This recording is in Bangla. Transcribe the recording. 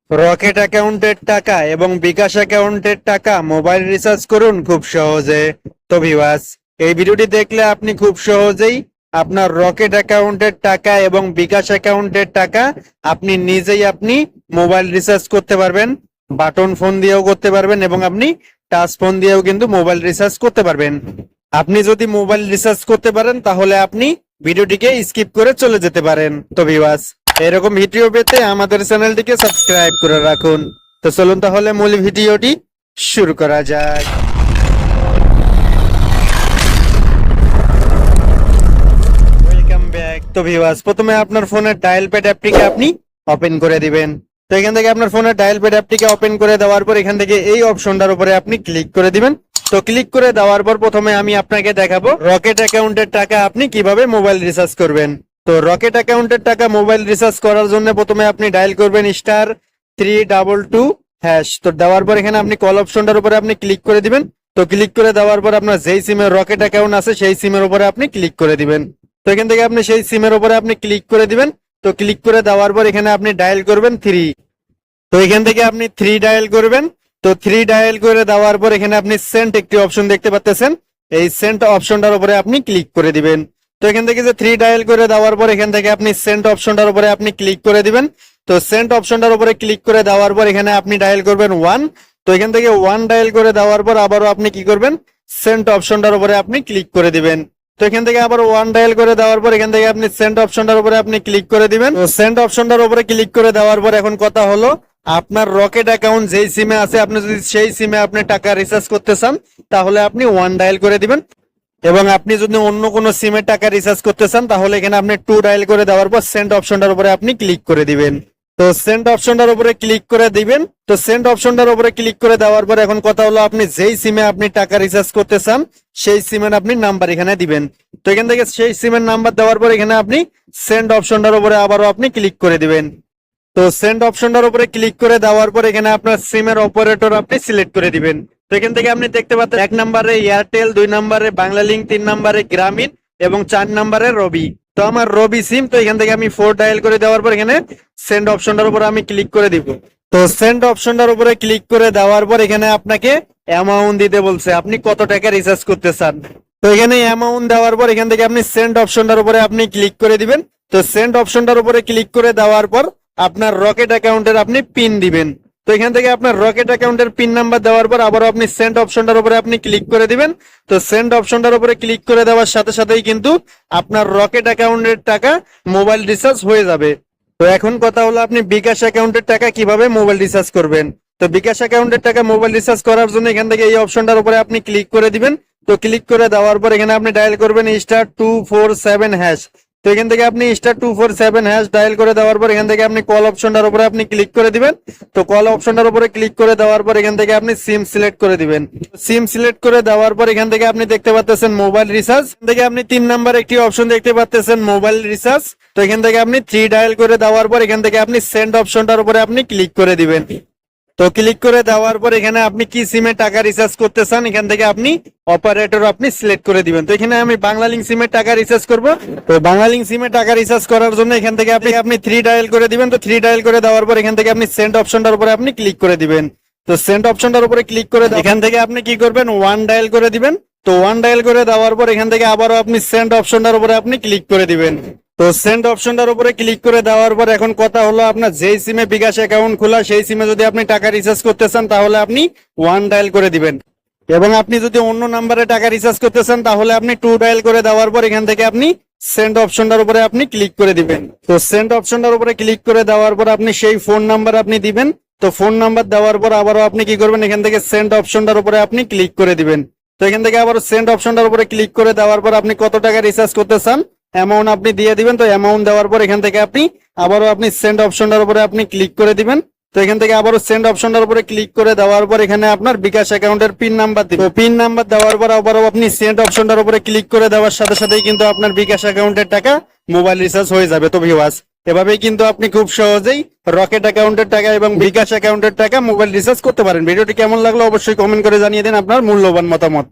রকেট অ্যাকাউন্টের টাকা এবং বিকাশ অ্যাকাউন্টের টাকা মোবাইল রিচার্জ করুন খুব সহজে। তো ভিউয়ার্স, এই ভিডিওটি দেখলে আপনি খুব সহজেই আপনার রকেট অ্যাকাউন্টের টাকা এবং বিকাশ অ্যাকাউন্টের টাকা আপনি মোবাইল রিচার্জ করতে পারবেন। বাটন ফোন দিয়েও করতে পারবেন এবং আপনি টাচ ফোন দিয়েও কিন্তু মোবাইল রিচার্জ করতে পারবেন। আপনি যদি মোবাইল রিচার্জ করতে পারেন তাহলে আপনি ভিডিওটিকে স্কিপ করে চলে যেতে পারেন। তো ভিউয়ার্স, এরকম ভিডিও পেতে আমাদের চ্যানেলটিকে সাবস্ক্রাইব করে রাখুন। তো চলুন তাহলে মূল ভিডিওটি শুরু করা যাক। Welcome back. তো ভিউয়ার্স, প্রথমে আপনার ফোনের ডায়াল প্যাড অ্যাপটিকে আপনি ওপেন করে দিবেন। তো এখান থেকে আপনার ফোনের ডায়াল প্যাড অ্যাপটিকে ওপেন করে দেওয়ার পর এখান থেকে এই অপশনটার উপরে আপনি ক্লিক করে দিবেন। তো ক্লিক করে দেওয়ার পর প্রথমে আমি আপনাকে দেখাবো রকেট অ্যাকাউন্টের টাকা আপনি কিভাবে মোবাইল রিচার্জ করবেন। তো রকেট অ্যাকাউন্টের টাকা মোবাইল রিচার্জ করার জন্য প্রথমে আপনি ডায়াল করবেন *322#। তো দেওয়ার পর এখানে আপনি কল অপশনটার উপরে আপনি ক্লিক করে দিবেন। তো ক্লিক করে দেওয়ার পর আপনার যেই সিমের রকেট অ্যাকাউন্ট আছে সেই সিমের উপরে আপনি ক্লিক করে দিবেন। তো এখান থেকে আপনি সেই সিমের উপরে আপনি ক্লিক করে দিবেন। তো ক্লিক করে দেওয়ার পর এখানে আপনি ডায়াল করবেন 3। তো এখান থেকে আপনি 3 ডায়াল করবেন। তো 3 ডায়াল করে দেওয়ার পর এখানে আপনি সেন্ট একটি অপশন দেখতে পাচ্ছেন, এই সেন্ট অপশনটার উপরে আপনি ক্লিক করে দিবেন। তো এখান থেকে যে 3 ডায়াল করে দেওয়ার পর এখান থেকে আপনি সেন্ট অপশনটার উপরে আপনি ক্লিক করে দিবেন। তো সেন্ট অপশনটার উপরে ক্লিক করে দেওয়ার পর এখানে আপনি ডায়াল করবেন 1। তো এখান থেকে 1 ডায়াল করে দেওয়ার পর আবারও আপনি কি করবেন, সেন্ট অপশনটার উপরে আপনি ক্লিক করে দিবেন। তো এখান থেকে আবার 1 ডায়াল করে দেওয়ার পর এখান থেকে আপনি সেন্ট অপশনটার উপরে আপনি ক্লিক করে দিবেন। তো সেন্ট অপশনটার উপরে ক্লিক করে দেওয়ার পর এখন কথা হলো, আপনার রকেট অ্যাকাউন্ট যেই সিমে আছে আপনি যদি সেই সিমে আপনি টাকা রিচার্জ করতে চান তাহলে আপনি 1 ডায়াল করে দিবেন। এবং আপনি যদি অন্য কোনো সিমে টাকা রিচার্জ করতে চান তাহলে এখানে আপনি 2 ডায়াল করে দেওয়ার পর সেন্ট অপশনটার উপরে আপনি ক্লিক করে দিবেন। তো সেন্ট অপশনটার উপরে ক্লিক করে দিবেন। তো সেন্ট অপশনটার উপরে ক্লিক করে দেওয়ার পর এখন কথা হলো, আপনি যেই সিমে আপনি টাকা রিচার্জ করতে চান সেই সিমের আপনি নাম্বার এখানে দিবেন। তো এখান থেকে সেই সিমের নাম্বার দেওয়ার পর এখানে আপনি সেন্ট অপশনটার উপরে আবারও আপনি ক্লিক করে দিবেন। তো সেন্ড অপশনটার উপরে ক্লিক করে দেওয়ার পর এখানে আপনার সিমের অপারেটর আপনি সিলেক্ট করে দিবেন। তো এখান থেকে আপনি দেখতে পাচ্ছেন 1 নম্বরে এয়ারটেল, 2 নম্বরে বাংলালিংক, 3 নম্বরে গ্রামীণ এবং 4 নম্বরে রবি। তো আমার রবি সিম। তো এখান থেকে আমি 4 ডায়াল করে দেওয়ার পর এখানে সেন্ড অপশনটার উপর আমি ক্লিক করে দিব। তো সেন্ড অপশনটার উপরে ক্লিক করে দেওয়ার পর এখানে আপনাকে অ্যামাউন্ট দিতে বলছে, আপনি কত টাকা রিচার্জ করতে চান। তো এখানে অ্যামাউন্ট দেওয়ার পর এখান থেকে আপনি সেন্ড অপশনটার উপরে আপনি ক্লিক করে দিবেন। তো সেন্ড অপশনটার উপরে ক্লিক করে দেওয়ার পর আপনার রকেট অ্যাকাউন্টের আপনি পিন দিবেন। তো এখান থেকে আপনার রকেট অ্যাকাউন্টের পিন নাম্বার দেওয়ার পর আবারও আপনি সেন্ড অপশনটার উপরে আপনি ক্লিক করে দিবেন। তো সেন্ড অপশনটার উপরে ক্লিক করে দেওয়ার সাথে সাথেই কিন্তু আপনার রকেট অ্যাকাউন্টের টাকা মোবাইল রিচার্জ হয়ে যাবে। তো এখন কথা হলো, আপনি বিকাশ অ্যাকাউন্টের টাকা কিভাবে মোবাইল রিচার্জ করবেন। তো বিকাশ অ্যাকাউন্টের টাকা মোবাইল রিচার্জ করার জন্য এখান থেকে এই অপশনটার উপরে আপনি ক্লিক করে দিবেন। তো ক্লিক করে দেওয়ার পর এখানে আপনি ডায়াল করবেন *247#। তো এখান থেকে আপনি *247# ডায়াল করে দেওয়ার পর এখান থেকে আপনি কল অপশনটার উপরে আপনি ক্লিক করে দিবেন। তো কল অপশনটার উপরে ক্লিক করে দেওয়ার পর এখান থেকে আপনি সিম সিলেক্ট করে দিবেন। সিম সিলেক্ট করে দেওয়ার পর এখান থেকে আপনি দেখতে পাচ্ছেন মোবাইল রিচার্জ। এখান থেকে আপনি 3 নাম্বার একটি অপশন দেখতে পাচ্ছেন মোবাইল রিচার্জ। তো এখান থেকে আপনি 3 ডায়াল করে দেওয়ার পর এখান থেকে আপনি সেন্ড অপশনটার উপরে আপনি ক্লিক করে দিবেন। তো ক্লিক করে দেওয়ার পর এখানে আপনি কি সিমে টাকা রিচার্জ করতে চান এখান থেকে আপনি অপারেটর আপনি সিলেক্ট করে দিবেন। তো এখানে আমি বাংলালিংক সিমে টাকা রিচার্জ করব। তো বাংলালিংক সিমে টাকা রিচার্জ করার জন্য এখান থেকে আপনি 3 ডায়াল করে দিবেন। তো 3 ডায়াল করে দেওয়ার পর এখান থেকে আপনি সেন্ড অপশনটার উপরে আপনি ক্লিক করে দিবেন। তো সেন্ড অপশনটার উপরে ক্লিক করে এখান থেকে আপনি কি করবেন, 1 ডায়াল করে দিবেন। তো 1 ডায়াল করে দেওয়ার পর এখান থেকে আবারও আপনি সেন্ড অপশনটার উপরে আপনি ক্লিক করে দিবেন। তো সেন্ড অপশনটার উপরে ক্লিক করে দেওয়ার পর এখন কথা হলো, আপনার যেই সিমে বিকাশ অ্যাকাউন্ট খোলা সেই সিমে যদি আপনি টাকা রিচার্জ করতে চান তাহলে আপনি 1 ডায়াল করে দিবেন। এবং আপনি যদি অন্য নাম্বারে টাকা রিচার্জ করতে চান তাহলে আপনি 2 ডায়াল করে দেওয়ার পর এখান থেকে আপনি সেন্ড অপশনটার উপরে আপনি ক্লিক করে দিবেন। তো সেন্ড অপশনটার উপরে ক্লিক করে দেওয়ার পর আপনি সেই ফোন নাম্বার আপনি দিবেন। তো ফোন নাম্বার দেওয়ার পর আবারও আপনি কি করবেন, এখান থেকে সেন্ড অপশনটার উপরে আপনি ক্লিক করে দিবেন। তো এখান থেকে আবার সেন্ড অপশনটার উপরে ক্লিক করে দেওয়ার পর আপনি কত টাকা রিচার্জ করতে চান অ্যামাউন্ট আপনি দিয়ে দিবেন। তো অ্যামাউন্ট দেওয়ার পর এখান থেকে আপনি আবারও আপনি সেন্ড অপশনটার উপরে আপনি ক্লিক করে দিবেন। তো এখান থেকে আবারও সেন্ড অপশনটার উপরে ক্লিক করে দেওয়ার পর এখানে আপনার বিকাশ অ্যাকাউন্টের পিন নাম্বার দিবেন। পিন নাম্বার দেওয়ার পর আবারও আপনি সেন্ড অপশনটার উপরে ক্লিক করে দেওয়ার সাথে সাথেই কিন্তু আপনার বিকাশ অ্যাকাউন্টের টাকা মোবাইল রিচার্জ হয়ে যাবে। তো ভিউয়ার্স, এভাবেই কিন্তু আপনি খুব সহজেই রকেট অ্যাকাউন্টের টাকা এবং বিকাশ অ্যাকাউন্টের টাকা মোবাইল রিচার্জ করতে পারেন। ভিডিওটি কেমন লাগলো অবশ্যই কমেন্ট করে জানিয়ে দিন আপনার মূল্যবান মতামত।